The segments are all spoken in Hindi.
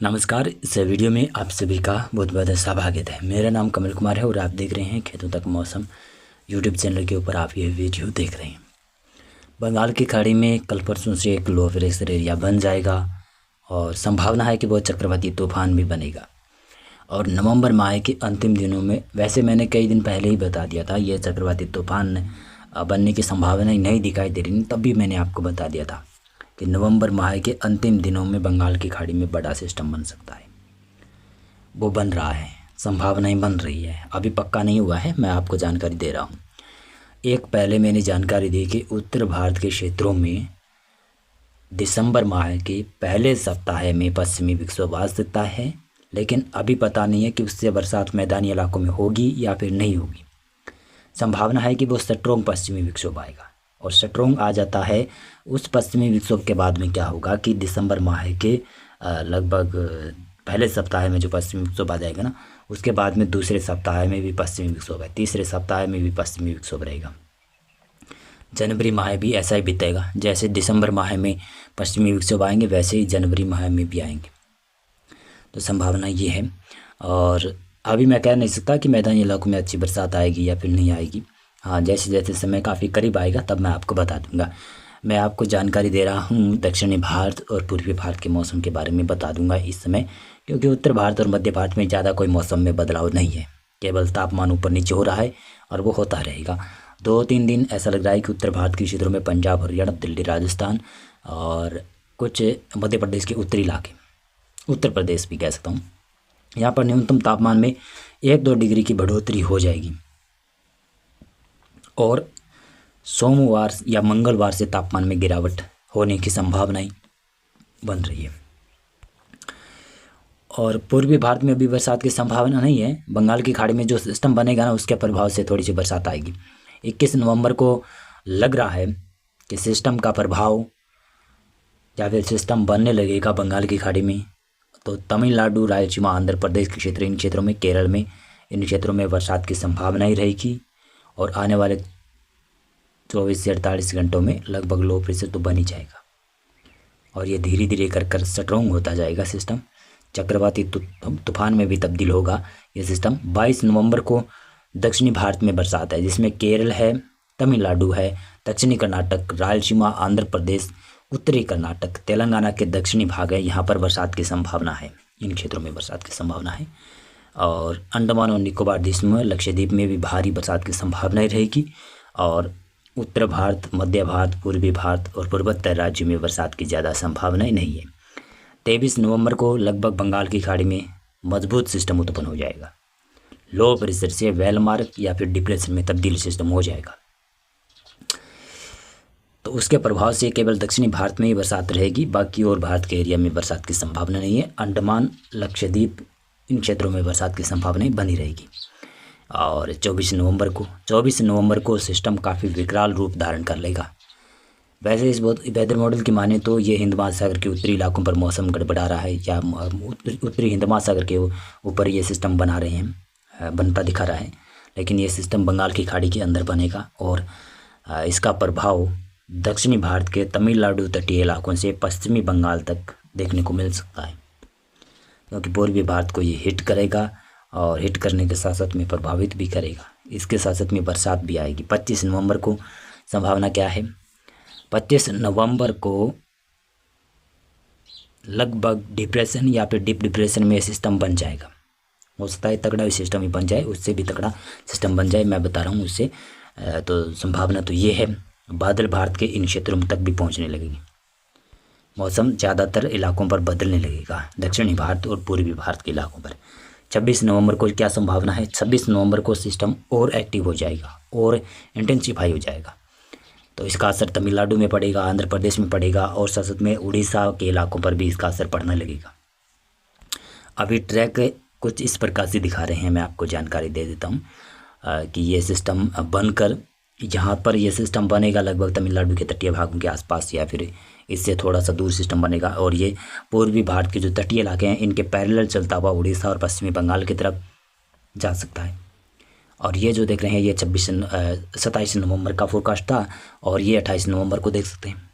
नमस्कार। इस वीडियो में आप सभी का बहुत बहुत स्वागत है। मेरा नाम कमल कुमार है और आप देख रहे हैं खेतों तक मौसम यूट्यूब चैनल के ऊपर आप ये वीडियो देख रहे हैं। बंगाल की खाड़ी में कल परसों से एक लो प्रेशर एरिया बन जाएगा और संभावना है कि वो चक्रवाती तूफान भी बनेगा। और नवंबर माह के अंतिम दिनों में, वैसे मैंने कई दिन पहले ही बता दिया था ये चक्रवाती तूफान बनने की संभावना नहीं दिखाई दे रही, तब भी मैंने आपको बता दिया था कि नवंबर माह के अंतिम दिनों में बंगाल की खाड़ी में बड़ा सिस्टम बन सकता है। वो बन रहा है, संभावनाएं बन रही है, अभी पक्का नहीं हुआ है, मैं आपको जानकारी दे रहा हूँ। एक पहले मैंने जानकारी दी कि उत्तर भारत के क्षेत्रों में दिसंबर माह के पहले सप्ताह में पश्चिमी विक्षोभ आ सकता है, लेकिन अभी पता नहीं है कि उससे बरसात मैदानी इलाकों में होगी या फिर नहीं होगी। संभावना है कि वो स्ट्रोंग पश्चिमी विक्षोभ आएगा, और स्ट्रोंग आ जाता है उस पश्चिमी विक्षोभ के बाद में क्या होगा कि दिसंबर माह के लगभग पहले सप्ताह में जो पश्चिमी विक्षोभ आ जाएगा ना, उसके बाद में दूसरे सप्ताह में भी पश्चिमी विक्षोभ है, तीसरे सप्ताह में भी पश्चिमी विक्षोभ रहेगा। जनवरी माह भी ऐसा ही बीतेगा, जैसे दिसंबर माह में पश्चिमी विक्षोभ आएंगे वैसे ही जनवरी माह में भी आएंगे। तो संभावना ये है, और अभी मैं कह नहीं सकता कि मैदानी इलाकों में अच्छी बरसात आएगी या फिर नहीं आएगी। हाँ, जैसे जैसे समय काफ़ी करीब आएगा तब मैं आपको बता दूंगा। मैं आपको जानकारी दे रहा हूँ दक्षिणी भारत और पूर्वी भारत के मौसम के बारे में बता दूंगा इस समय, क्योंकि उत्तर भारत और मध्य भारत में ज़्यादा कोई मौसम में बदलाव नहीं है, केवल तापमान ऊपर नीचे हो रहा है और वो होता रहेगा। 2-3 दिन ऐसा लग रहा है कि उत्तर भारत के क्षेत्रों में पंजाब, हरियाणा, दिल्ली, राजस्थान और कुछ मध्य प्रदेश के उत्तरी इलाके, उत्तर प्रदेश भी कह सकता हूँ, यहाँ पर न्यूनतम तापमान में 1-2 डिग्री की बढ़ोतरी हो जाएगी, और सोमवार या मंगलवार से तापमान में गिरावट होने की संभावनाएं बन रही है। और पूर्वी भारत में अभी बरसात की संभावना नहीं है। बंगाल की खाड़ी में जो सिस्टम बनेगा ना, उसके प्रभाव से थोड़ी सी बरसात आएगी। 21 नवंबर को लग रहा है कि सिस्टम का प्रभाव या फिर सिस्टम बनने लगेगा बंगाल की खाड़ी में। तो तमिलनाडु, रायलसीमा, आंध्र प्रदेश के क्षेत्र, इन क्षेत्रों में, केरल में, इन क्षेत्रों में बरसात की संभावना ही रहेगी। और आने वाले 24 से 48 घंटों में लगभग लो प्रेशर तो बन ही जाएगा, और ये धीरे धीरे कर स्ट्रोंग होता जाएगा सिस्टम। चक्रवाती तूफान में भी तब्दील होगा ये सिस्टम। 22 नवंबर को दक्षिणी भारत में बरसात है, जिसमें केरल है, तमिलनाडु है, दक्षिणी कर्नाटक, रायलसीमा, आंध्र प्रदेश, उत्तरी कर्नाटक, तेलंगाना के दक्षिणी भाग है, यहाँ पर बरसात की संभावना है। इन क्षेत्रों में बरसात की संभावना है। और अंडमान और निकोबार द्वीप में, लक्षद्वीप में भी भारी बरसात की संभावनाएं रहेगी। और उत्तर भारत, मध्य भारत, पूर्वी भारत और पूर्वोत्तर राज्यों में बरसात की ज़्यादा संभावनाएं नहीं है। 23 नवंबर को लगभग बंगाल की खाड़ी में मजबूत सिस्टम उत्पन्न हो जाएगा। लो प्रेशर से वेलमार्क या फिर डिप्रेशन में तब्दील सिस्टम हो जाएगा। तो उसके प्रभाव से केवल दक्षिणी भारत में ही बरसात रहेगी, बाकी और भारत के एरिया में बरसात की संभावना नहीं है। अंडमान, लक्षद्वीप, इन क्षेत्रों में बरसात की संभावना बनी रहेगी। और 24 नवंबर को सिस्टम काफ़ी विकराल रूप धारण कर लेगा। वैसे इस वेदर मॉडल की माने तो ये हिंद महासागर के उत्तरी इलाकों पर मौसम गड़बड़ा रहा है, या उत्तरी हिंद महासागर के ऊपर ये सिस्टम बना रहे हैं, बनता दिखा रहा है, लेकिन ये सिस्टम बंगाल की खाड़ी के अंदर बनेगा। और इसका प्रभाव दक्षिणी भारत के तमिलनाडु तटीय इलाकों से पश्चिमी बंगाल तक देखने को मिल सकता है, क्योंकि पूर्वी भारत को ये हिट करेगा, और हिट करने के साथ साथ में प्रभावित भी करेगा। इसके साथ साथ में बरसात भी आएगी। 25 नवंबर को संभावना क्या है? 25 नवंबर को लगभग डिप्रेशन या फिर डीप डिप्रेशन में सिस्टम बन जाएगा। हो सकता है तगड़ा सिस्टम ही बन जाए, उससे भी तगड़ा सिस्टम बन जाए, मैं बता रहा हूँ उससे। तो संभावना तो ये है, बादल भारत के इन क्षेत्रों तक भी पहुँचने लगेगी। मौसम ज़्यादातर इलाकों पर बदलने लगेगा, दक्षिणी भारत और पूर्वी भारत के इलाकों पर। 26 नवंबर को क्या संभावना है? 26 नवंबर को सिस्टम और एक्टिव हो जाएगा और इंटेंसिफाई हो जाएगा। तो इसका असर तमिलनाडु में पड़ेगा, आंध्र प्रदेश में पड़ेगा, और साथ साथ में उड़ीसा के इलाकों पर भी इसका असर पड़ने लगेगा। अभी ट्रैक कुछ इस प्रकार से दिखा रहे हैं, मैं आपको जानकारी दे देता हूँ कि ये सिस्टम बनकर यहाँ पर ये सिस्टम बनेगा लगभग तमिलनाडु के तटीय भागों के आसपास, या फिर इससे थोड़ा सा दूर सिस्टम बनेगा, और ये पूर्वी भारत के जो तटीय इलाके हैं इनके पैरेलल चलता हुआ उड़ीसा और पश्चिमी बंगाल की तरफ जा सकता है। और ये जो देख रहे हैं ये 27 नवंबर का फोरकास्ट था, और ये 28 नवंबर को देख सकते हैं।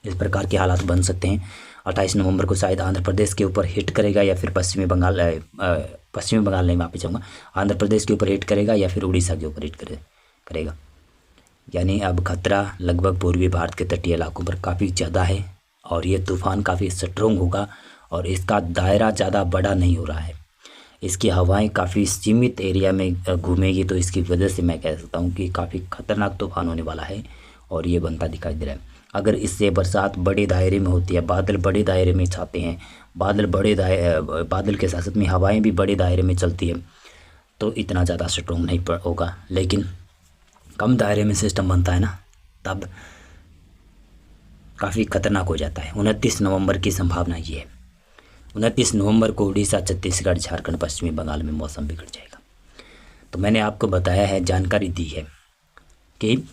इस प्रकार के हालात बन सकते हैं। 28 नवंबर को शायद आंध्र प्रदेश के ऊपर हिट करेगा या फिर पश्चिमी बंगाल नहीं, माफ़ी चाहूँगा, आंध्र प्रदेश के ऊपर हिट करेगा या फिर उड़ीसा के ऊपर हिट करेगा। यानी अब खतरा लगभग पूर्वी भारत के तटीय इलाकों पर काफ़ी ज़्यादा है और ये तूफ़ान काफ़ी स्ट्रोंग होगा और इसका दायरा ज़्यादा बड़ा नहीं हो रहा है। इसकी हवाएं काफ़ी सीमित एरिया में घूमेगी, तो इसकी वजह से मैं कह सकता हूँ कि काफ़ी खतरनाक तूफान होने वाला है और ये बनता दिखाई दे रहा है। अगर इससे बरसात बड़े दायरे में होती है, बादल बड़े दायरे में छाते हैं, बादल के साथ साथ में हवाएं भी बड़े दायरे में चलती है, तो इतना ज़्यादा स्ट्रोंग नहीं होगा। लेकिन कम दायरे में सिस्टम बनता है ना, तब काफ़ी खतरनाक हो जाता है। 29 नवंबर की संभावना ये है। 29 नवंबर को उड़ीसा, छत्तीसगढ़, झारखंड, पश्चिमी बंगाल में मौसम बिगड़ जाएगा। तो मैंने आपको बताया है, जानकारी दी है कि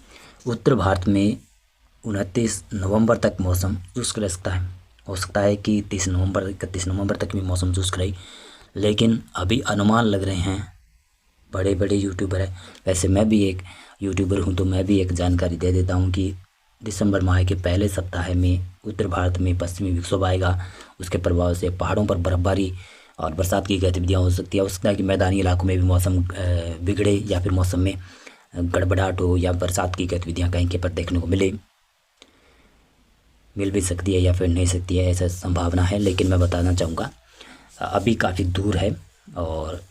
उत्तर भारत में 29 नवंबर तक मौसम शुष्क रह सकता है। हो सकता है कि 30 नवंबर, 31 नवंबर तक भी मौसम शुष्क रहे, लेकिन अभी अनुमान लग रहे हैं बड़े बड़े यूट्यूबर है। वैसे मैं भी एक यूट्यूबर हूँ, तो मैं भी एक जानकारी दे देता हूँ कि दिसंबर माह के पहले सप्ताह में उत्तर भारत में पश्चिमी विक्षोभ आएगा। उसके प्रभाव से पहाड़ों पर बर्फबारी और बरसात की गतिविधियाँ हो सकती है। हो सकता है कि मैदानी इलाकों में भी मौसम बिगड़े या फिर मौसम में गड़बड़ाहट हो या बरसात की गतिविधियाँ कहीं के पर देखने को मिल भी सकती है या फिर नहीं सकती है, ऐसा संभावना है। लेकिन मैं बताना चाहूँगा अभी काफ़ी दूर है और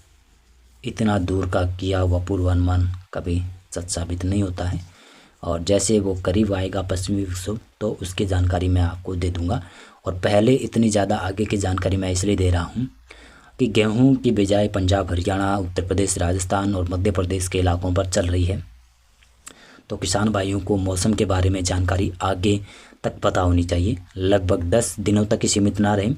इतना दूर का किया हुआ पूर्वानुमान कभी सच साबित नहीं होता है। और जैसे वो करीब आएगा पश्चिमी विक्षोभ, तो उसकी जानकारी मैं आपको दे दूंगा। और पहले इतनी ज़्यादा आगे की जानकारी मैं इसलिए दे रहा हूँ कि गेहूं की बिजाई पंजाब, हरियाणा, उत्तर प्रदेश, राजस्थान और मध्य प्रदेश के इलाकों पर चल रही है। तो किसान भाइयों को मौसम के बारे में जानकारी आगे तक पता होनी चाहिए। लगभग 10 दिनों तक ही सीमित ना रहें,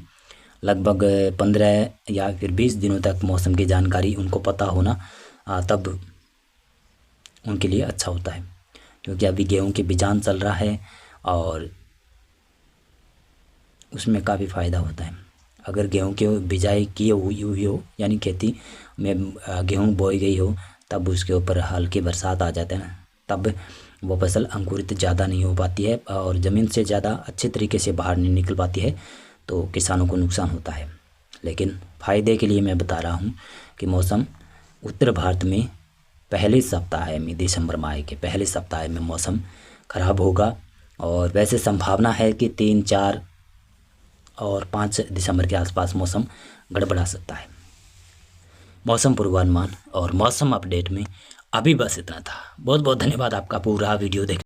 लगभग 15 या फिर 20 दिनों तक मौसम की जानकारी उनको पता होना तब उनके लिए अच्छा होता है। क्योंकि अभी गेहूं के बिजान चल रहा है और उसमें काफ़ी फ़ायदा होता है। अगर गेहूं की बिजाई की हुई हो, यानी खेती में गेहूं बोई गई हो, तब उसके ऊपर हल्की बरसात आ जाता है ना, तब वो फसल अंकुरित ज़्यादा नहीं हो पाती है और ज़मीन से ज़्यादा अच्छे तरीके से बाहर नहीं निकल पाती है, तो किसानों को नुकसान होता है। लेकिन फ़ायदे के लिए मैं बता रहा हूँ कि मौसम उत्तर भारत में पहले सप्ताह में, दिसंबर माह के पहले सप्ताह में मौसम ख़राब होगा। और वैसे संभावना है कि 3, 4 और 5 दिसंबर के आसपास मौसम गड़बड़ा सकता है। मौसम पूर्वानुमान और मौसम अपडेट में अभी बस इतना था। बहुत बहुत धन्यवाद आपका पूरा वीडियो देख